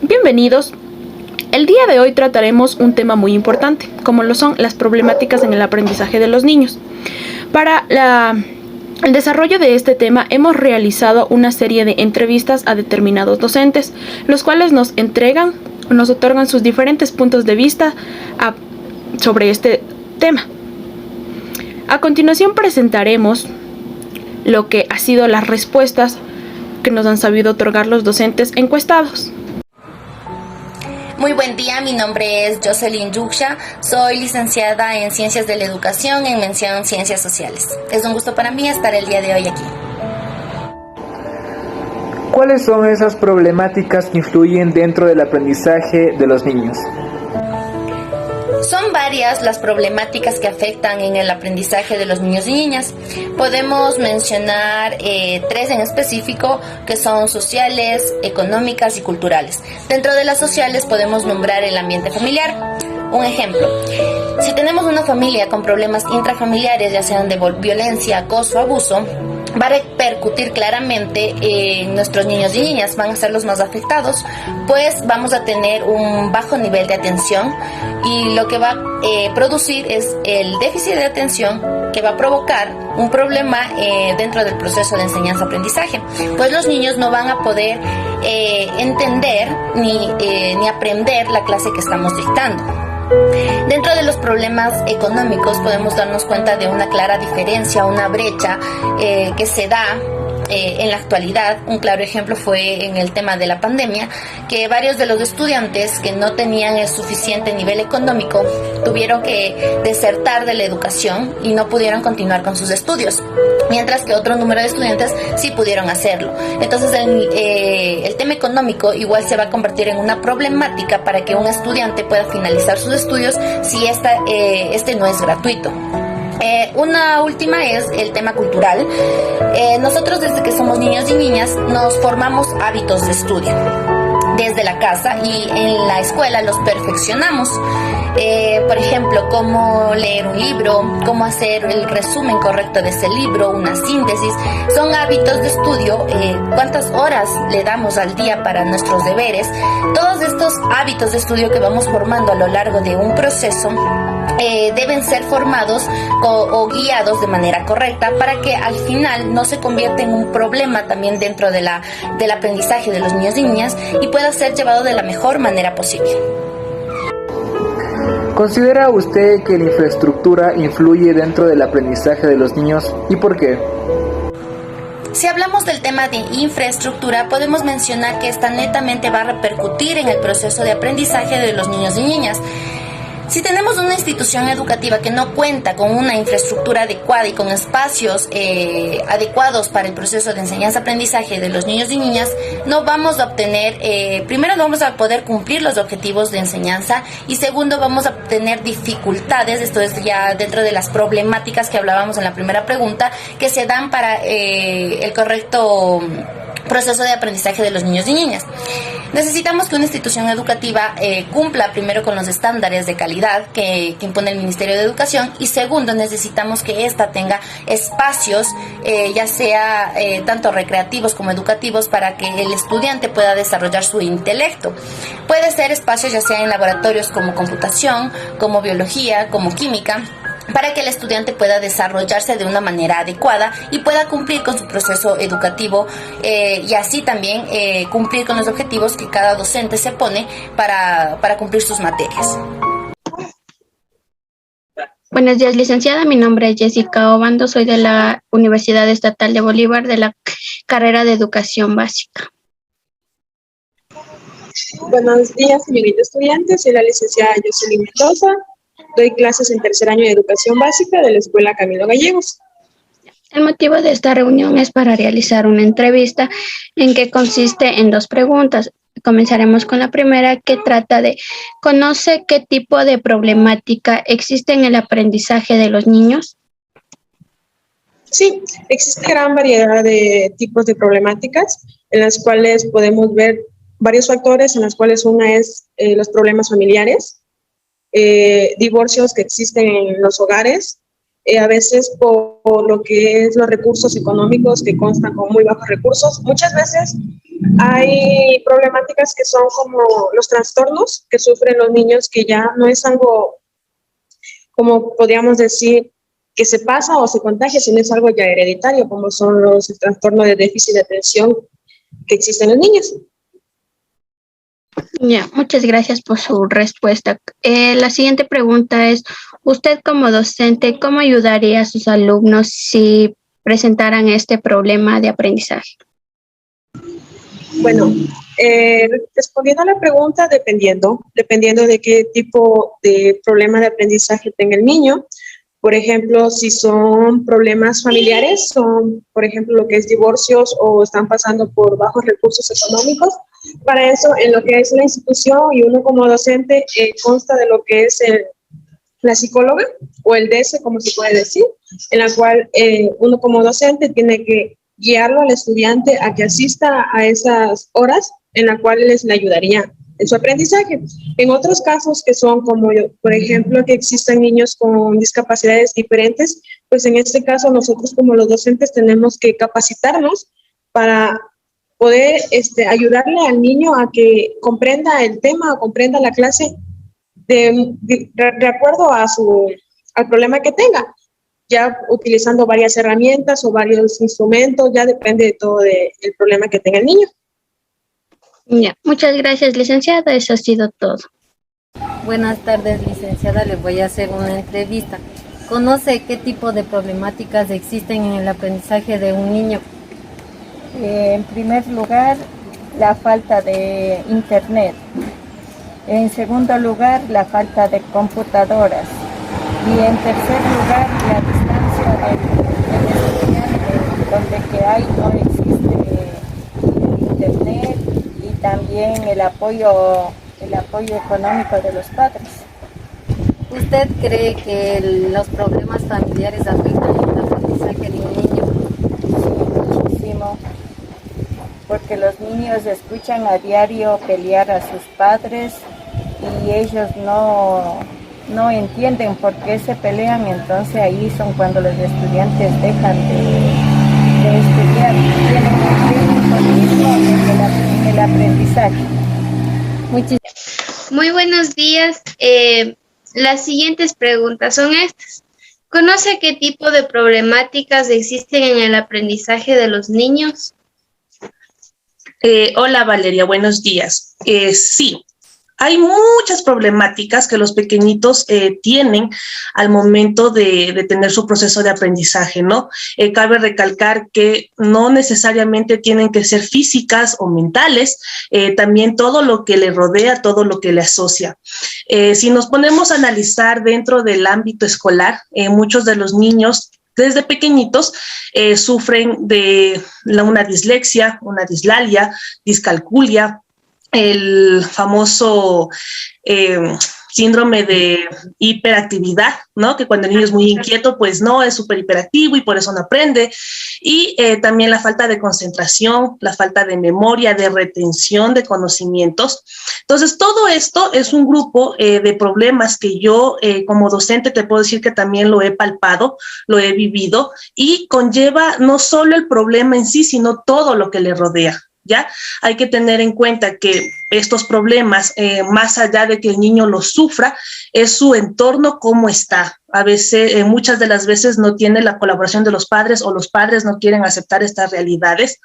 Bienvenidos. El día de hoy trataremos un tema muy importante, como lo son las problemáticas en el aprendizaje de los niños. Para el desarrollo de este tema hemos realizado una serie de entrevistas a determinados docentes, los cuales nos otorgan sus diferentes puntos de vista sobre este tema. A continuación presentaremos lo que han sido las respuestas que nos han sabido otorgar los docentes encuestados. Muy buen día, mi nombre es Jocelyn Yuksha, soy licenciada en Ciencias de la Educación en mención Ciencias Sociales. Es un gusto para mí estar el día de hoy aquí. ¿Cuáles son esas problemáticas que influyen dentro del aprendizaje de los niños? Son varias las problemáticas que afectan en el aprendizaje de los niños y niñas. Podemos mencionar tres en específico, que son sociales, económicas y culturales. Dentro de las sociales podemos nombrar el ambiente familiar. Un ejemplo, si tenemos una familia con problemas intrafamiliares, ya sean de violencia, acoso, abuso, va a repercutir claramente en nuestros niños y niñas, van a ser los más afectados, pues vamos a tener un bajo nivel de atención y lo que va a producir es el déficit de atención, que va a provocar un problema dentro del proceso de enseñanza-aprendizaje, pues los niños no van a poder entender ni aprender la clase que estamos dictando. Dentro de los problemas económicos podemos darnos cuenta de una clara diferencia, una brecha que se da en la actualidad. Un claro ejemplo fue en el tema de la pandemia, que varios de los estudiantes que no tenían el suficiente nivel económico tuvieron que desertar de la educación y no pudieron continuar con sus estudios, mientras que otro número de estudiantes sí pudieron hacerlo. Entonces el tema económico igual se va a convertir en una problemática para que un estudiante pueda finalizar sus estudios si este no es gratuito. Una última es el tema cultural. Nosotros desde que somos niños y niñas nos formamos hábitos de estudio desde la casa y en la escuela los perfeccionamos. Por ejemplo, cómo leer un libro, cómo hacer el resumen correcto de ese libro, una síntesis. Son hábitos de estudio, cuántas horas le damos al día para nuestros deberes. Todos estos hábitos de estudio que vamos formando a lo largo de un proceso deben ser formados o guiados de manera correcta para que al final no se convierta en un problema también dentro del aprendizaje de los niños y niñas y pueda ser llevado de la mejor manera posible. ¿Considera usted que la infraestructura influye dentro del aprendizaje de los niños y por qué? Si hablamos del tema de infraestructura, podemos mencionar que esta netamente va a repercutir en el proceso de aprendizaje de los niños y niñas. Si tenemos una institución educativa que no cuenta con una infraestructura adecuada y con espacios adecuados para el proceso de enseñanza-aprendizaje de los niños y niñas, no vamos a obtener, primero no vamos a poder cumplir los objetivos de enseñanza y segundo vamos a tener dificultades, esto es ya dentro de las problemáticas que hablábamos en la primera pregunta, que se dan para el correcto proceso de aprendizaje de los niños y niñas. Necesitamos que una institución educativa cumpla primero con los estándares de calidad que impone el Ministerio de Educación y segundo necesitamos que ésta tenga espacios ya sea tanto recreativos como educativos para que el estudiante pueda desarrollar su intelecto. Puede ser espacios ya sea en laboratorios como computación, como biología, como química, para que el estudiante pueda desarrollarse de una manera adecuada y pueda cumplir con su proceso educativo y así también cumplir con los objetivos que cada docente se pone para cumplir sus materias. Buenos días, licenciada. Mi nombre es Jessica Obando. Soy de la Universidad Estatal de Bolívar, de la carrera de Educación Básica. Buenos días, señorita estudiante. Soy la licenciada Jocelyn Mendoza. Doy clases en tercer año de Educación Básica de la Escuela Camilo Gallegos. El motivo de esta reunión es para realizar una entrevista en que consiste en dos preguntas. Comenzaremos con la primera, que trata de: ¿conoce qué tipo de problemática existe en el aprendizaje de los niños? Sí, existe gran variedad de tipos de problemáticas en las cuales podemos ver varios factores, en las cuales una es los problemas familiares, divorcios que existen en los hogares, a veces por lo que es los recursos económicos que constan con muy bajos recursos. Muchas veces Hay problemáticas que son como los trastornos que sufren los niños, que ya no es algo, como podríamos decir, que se pasa o se contagia, sino es algo ya hereditario, como son los trastornos de déficit de atención que existen en los niños. Ya, muchas gracias por su respuesta. La siguiente pregunta es, usted como docente, ¿cómo ayudaría a sus alumnos si presentaran este problema de aprendizaje? Bueno, respondiendo a la pregunta, dependiendo de qué tipo de problema de aprendizaje tenga el niño. Por ejemplo, si son problemas familiares, son, por ejemplo, lo que es divorcios o están pasando por bajos recursos económicos. Para eso, en lo que es la institución y uno como docente, consta de lo que es la psicóloga o el DS, como se puede decir, en la cual uno como docente tiene que guiarlo al estudiante a que asista a esas horas en las cuales le ayudaría en su aprendizaje. En otros casos que son como, por ejemplo, que existan niños con discapacidades diferentes, pues en este caso nosotros como los docentes tenemos que capacitarnos para poder ayudarle al niño a que comprenda el tema o comprenda la clase de acuerdo a al problema que tenga, ya utilizando varias herramientas o varios instrumentos, ya depende de todo el problema que tenga el niño. Ya, muchas gracias, licenciada. Eso ha sido todo. Buenas tardes, licenciada. Les voy a hacer una entrevista. ¿Conoce qué tipo de problemáticas existen en el aprendizaje de un niño? En primer lugar, la falta de internet. En segundo lugar, la falta de computadoras. Y en tercer lugar, la distancia del estudiante, donde que hay no existe internet, y también el apoyo económico de los padres. ¿Usted cree que los problemas familiares afectan el aprendizaje de un niño? Muchísimo, porque los niños escuchan a diario pelear a sus padres y ellos no entienden por qué se pelean. Entonces ahí son cuando los estudiantes dejan de estudiar, tienen un ritmo en el aprendizaje. Muy buenos días. Las siguientes preguntas son estas. ¿Conoce qué tipo de problemáticas existen en el aprendizaje de los niños? Hola Valeria, buenos días. Sí, hay muchas problemáticas que los pequeñitos tienen al momento de tener su proceso de aprendizaje, ¿no? Cabe recalcar que no necesariamente tienen que ser físicas o mentales, también todo lo que le rodea, todo lo que le asocia. Si nos ponemos a analizar dentro del ámbito escolar, muchos de los niños desde pequeñitos sufren de una dislexia, una dislalia, discalculia, el famoso síndrome de hiperactividad, ¿no? Que cuando el niño es muy inquieto, pues no, es súper hiperactivo y por eso no aprende. Y también la falta de concentración, la falta de memoria, de retención de conocimientos. Entonces, todo esto es un grupo de problemas que yo como docente te puedo decir que también lo he palpado, lo he vivido y conlleva no solo el problema en sí, sino todo lo que le rodea. ¿Ya? Hay que tener en cuenta que estos problemas, más allá de que el niño los sufra, es su entorno cómo está. A veces, muchas de las veces no tiene la colaboración de los padres o los padres no quieren aceptar estas realidades.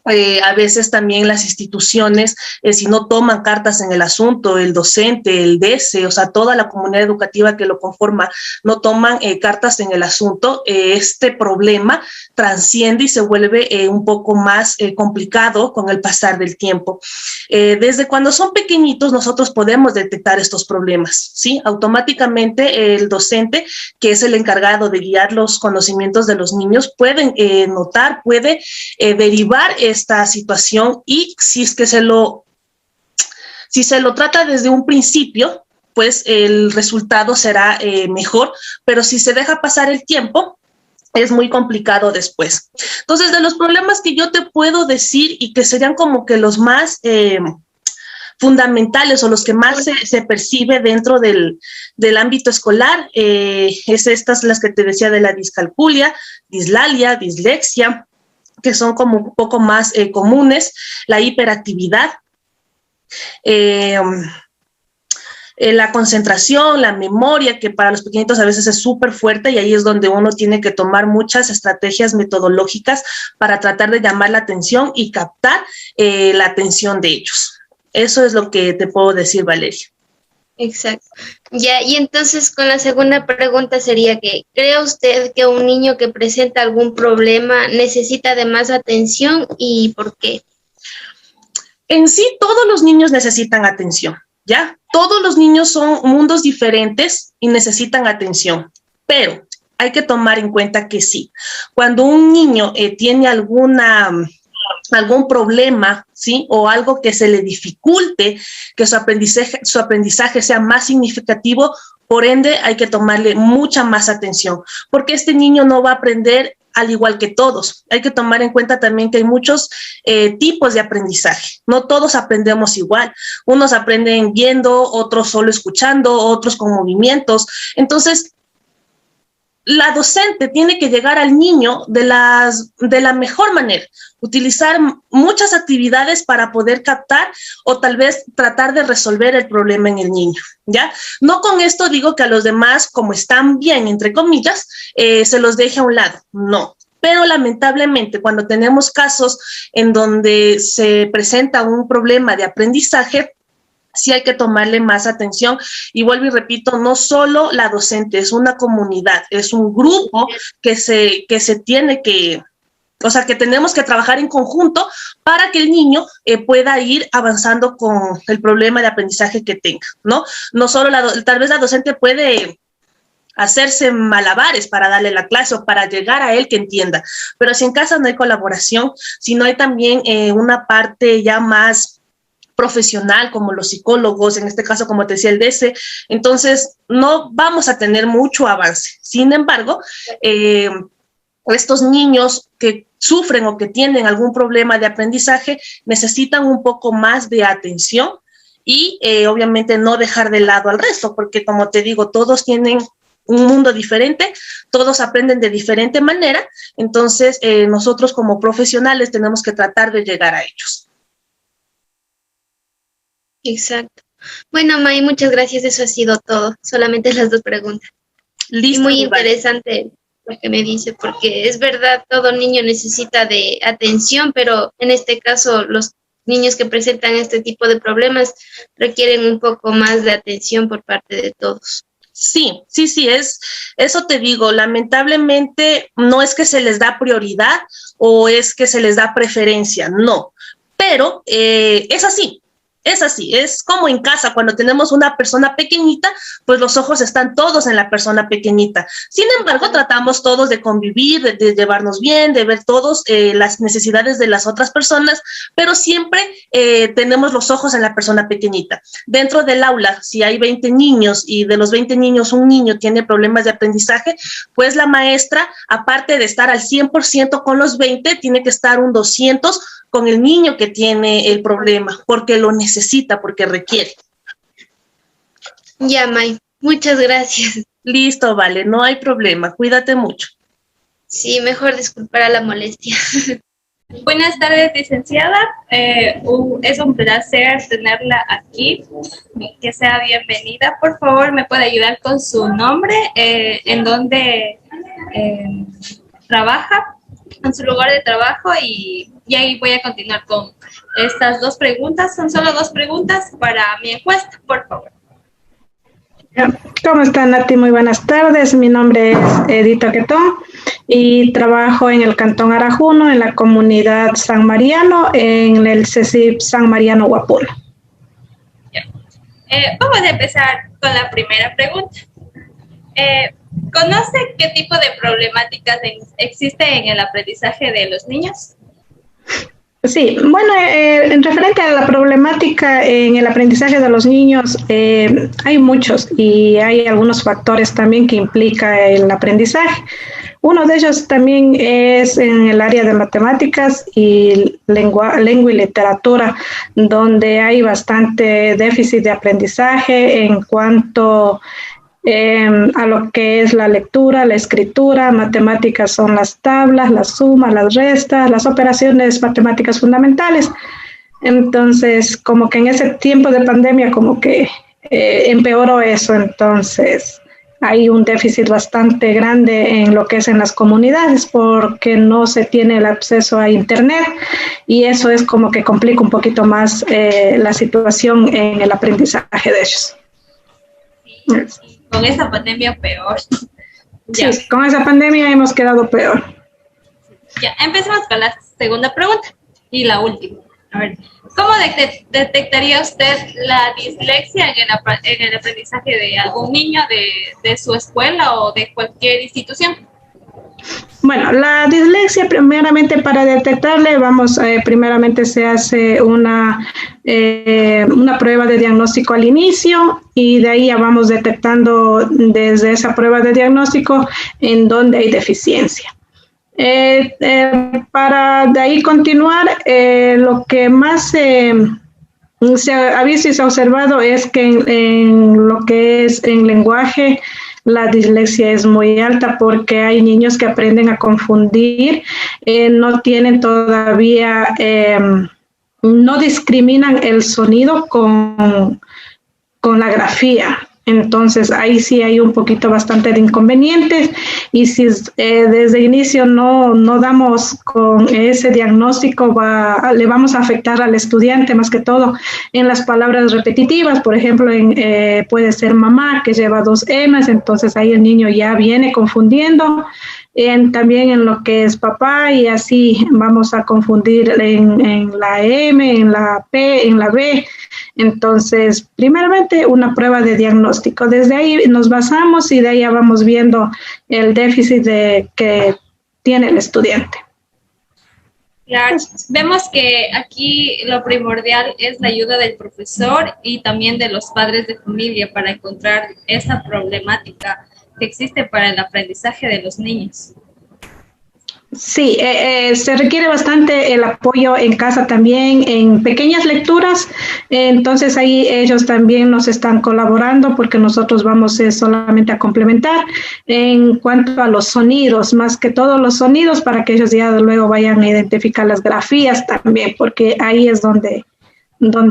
A veces también las instituciones, si no toman cartas en el asunto, el docente, el DS, o sea, toda la comunidad educativa que lo conforma, no toman cartas en el asunto, este problema transciende y se vuelve un poco más complicado con el pasar del tiempo. Desde cuando son pequeñitos nosotros podemos detectar estos problemas, ¿sí? Automáticamente el docente, que es el encargado de guiar los conocimientos de los niños, puede notar, puede derivar esta situación y si se lo trata desde un principio, pues el resultado será mejor, pero si se deja pasar el tiempo, es muy complicado después. Entonces, de los problemas que yo te puedo decir y que serían como que los más fundamentales o los que más se percibe dentro del ámbito escolar, es estas las que te decía de la discalculia, dislalia, dislexia, que son como un poco más comunes, la hiperactividad, la concentración, la memoria, que para los pequeñitos a veces es súper fuerte, y ahí es donde uno tiene que tomar muchas estrategias metodológicas para tratar de llamar la atención y captar la atención de ellos. Eso es lo que te puedo decir, Valeria. Exacto. Ya, y entonces con la segunda pregunta sería que, ¿cree usted que un niño que presenta algún problema necesita de más atención y por qué? En sí, todos los niños necesitan atención, ¿ya? Todos los niños son mundos diferentes y necesitan atención, pero hay que tomar en cuenta que sí, cuando un niño tiene algún problema, ¿sí? O algo que se le dificulte, que su aprendizaje sea más significativo, por ende hay que tomarle mucha más atención, porque este niño no va a aprender al igual que todos. Hay que tomar en cuenta también que hay muchos tipos de aprendizaje. No todos aprendemos igual. Unos aprenden viendo, otros solo escuchando, otros con movimientos. Entonces, la docente tiene que llegar al niño de la mejor manera, utilizar muchas actividades para poder captar o tal vez tratar de resolver el problema en el niño, ¿ya? No con esto digo que a los demás, como están bien, entre comillas, se los deje a un lado, no. Pero lamentablemente cuando tenemos casos en donde se presenta un problema de aprendizaje, sí hay que tomarle más atención, y vuelvo y repito, no solo la docente, es una comunidad, es un grupo que se tiene que, o sea, que tenemos que trabajar en conjunto para que el niño pueda ir avanzando con el problema de aprendizaje que tenga, ¿no? No solo tal vez la docente puede hacerse malabares para darle la clase o para llegar a él que entienda, pero si en casa no hay colaboración, si no hay también una parte ya más profesional, como los psicólogos, en este caso, como te decía, el DS, entonces no vamos a tener mucho avance. Sin embargo, estos niños que sufren o que tienen algún problema de aprendizaje necesitan un poco más de atención y obviamente no dejar de lado al resto, porque como te digo, todos tienen un mundo diferente, todos aprenden de diferente manera, entonces nosotros como profesionales tenemos que tratar de llegar a ellos. Exacto. Bueno, May, muchas gracias. Eso ha sido todo. Solamente las 2 preguntas. Listo, y muy interesante lo que me dice, porque es verdad, todo niño necesita de atención, pero en este caso los niños que presentan este tipo de problemas requieren un poco más de atención por parte de todos. Sí, eso te digo, lamentablemente no es que se les da prioridad o es que se les da preferencia, no, pero es así. Es así, es como en casa, cuando tenemos una persona pequeñita, pues los ojos están todos en la persona pequeñita. Sin embargo, tratamos todos de convivir, de llevarnos bien, de ver todos las necesidades de las otras personas, pero siempre tenemos los ojos en la persona pequeñita. Dentro del aula, si hay 20 niños y de los 20 niños un niño tiene problemas de aprendizaje, pues la maestra, aparte de estar al 100% con los 20, tiene que estar un 200% con el niño que tiene el problema, porque lo necesita, porque requiere. Ya, May, muchas gracias. Listo, vale, no hay problema, cuídate mucho. Sí, mejor disculpar a la molestia. Buenas tardes, licenciada. Es un placer tenerla aquí. Que sea bienvenida. Por favor, ¿me puede ayudar con su nombre? ¿En dónde trabaja? En su lugar de trabajo, y ahí voy a continuar con estas 2 preguntas. Son solo 2 preguntas para mi encuesta, por favor. ¿Cómo está, Nati? Muy buenas tardes. Mi nombre es Edith Oquetón y trabajo en el Cantón Arajuno, en la comunidad San Mariano, en el CECIP San Mariano Huapula. Vamos a empezar con la primera pregunta. ¿Conoce qué tipo de problemáticas existen en el aprendizaje de los niños? Sí, bueno, en referente a la problemática en el aprendizaje de los niños, hay muchos y hay algunos factores también que implica el aprendizaje. Uno de ellos también es en el área de matemáticas y lengua y literatura, donde hay bastante déficit de aprendizaje en cuanto a lo que es la lectura, la escritura. Matemáticas son las tablas, las sumas, las restas, las operaciones matemáticas fundamentales. Entonces, como que en ese tiempo de pandemia, como que empeoró eso. Entonces, hay un déficit bastante grande en lo que es en las comunidades porque no se tiene el acceso a Internet y eso es como que complica un poquito más la situación en el aprendizaje de ellos. Con esa pandemia peor. Sí, con esa pandemia hemos quedado peor. Ya, empecemos con la segunda pregunta y la última. A ver, ¿cómo detectaría usted la dislexia en el aprendizaje de algún niño de su escuela o de cualquier institución? Bueno, la dislexia, primeramente para detectarle, primeramente se hace una prueba de diagnóstico al inicio y de ahí ya vamos detectando desde esa prueba de diagnóstico en dónde hay deficiencia. Para de ahí continuar, lo que más se ha visto y se ha observado es que en lo que es en lenguaje, la dislexia es muy alta porque hay niños que aprenden a confundir, no tienen todavía, no discriminan el sonido con la grafía. Entonces, ahí sí hay un poquito bastante de inconvenientes y si desde el inicio no damos con ese diagnóstico, le vamos a afectar al estudiante más que todo en las palabras repetitivas. Por ejemplo, puede ser mamá, que lleva 2 M's, entonces ahí el niño ya viene confundiendo. También en lo que es papá y así vamos a confundir en la M, en la P, en la B. Entonces, primeramente una prueba de diagnóstico. Desde ahí nos basamos y de ahí ya vamos viendo el déficit que tiene el estudiante. Claro, vemos que aquí lo primordial es la ayuda del profesor y también de los padres de familia para encontrar esa problemática que existe para el aprendizaje de los niños. Sí, se requiere bastante el apoyo en casa también, en pequeñas lecturas, entonces ahí ellos también nos están colaborando porque nosotros vamos solamente a complementar en cuanto a los sonidos, más que todo los sonidos para que ellos ya luego vayan a identificar las grafías también, porque ahí es donde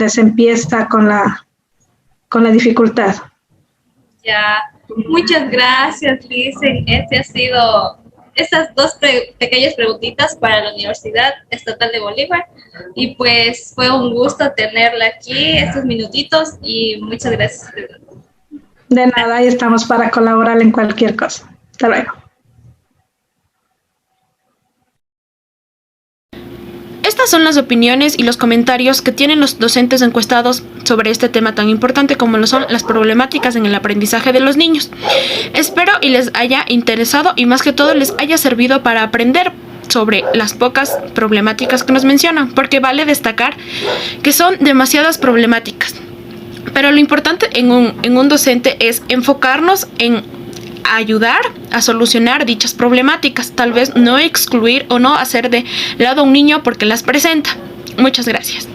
se empieza con la dificultad. Ya, muchas gracias, Licen. Estas 2 pequeñas preguntitas para la Universidad Estatal de Bolívar y pues fue un gusto tenerla aquí estos minutitos y muchas gracias. De nada, ahí estamos para colaborar en cualquier cosa. Hasta luego. Estas son las opiniones y los comentarios que tienen los docentes encuestados sobre este tema tan importante como lo son las problemáticas en el aprendizaje de los niños. Espero y les haya interesado y más que todo les haya servido para aprender sobre las pocas problemáticas que nos mencionan, porque vale destacar que son demasiadas problemáticas. Pero lo importante en un docente es enfocarnos en ayudar a solucionar dichas problemáticas, tal vez no excluir o no hacer de lado a un niño porque las presenta. Muchas gracias.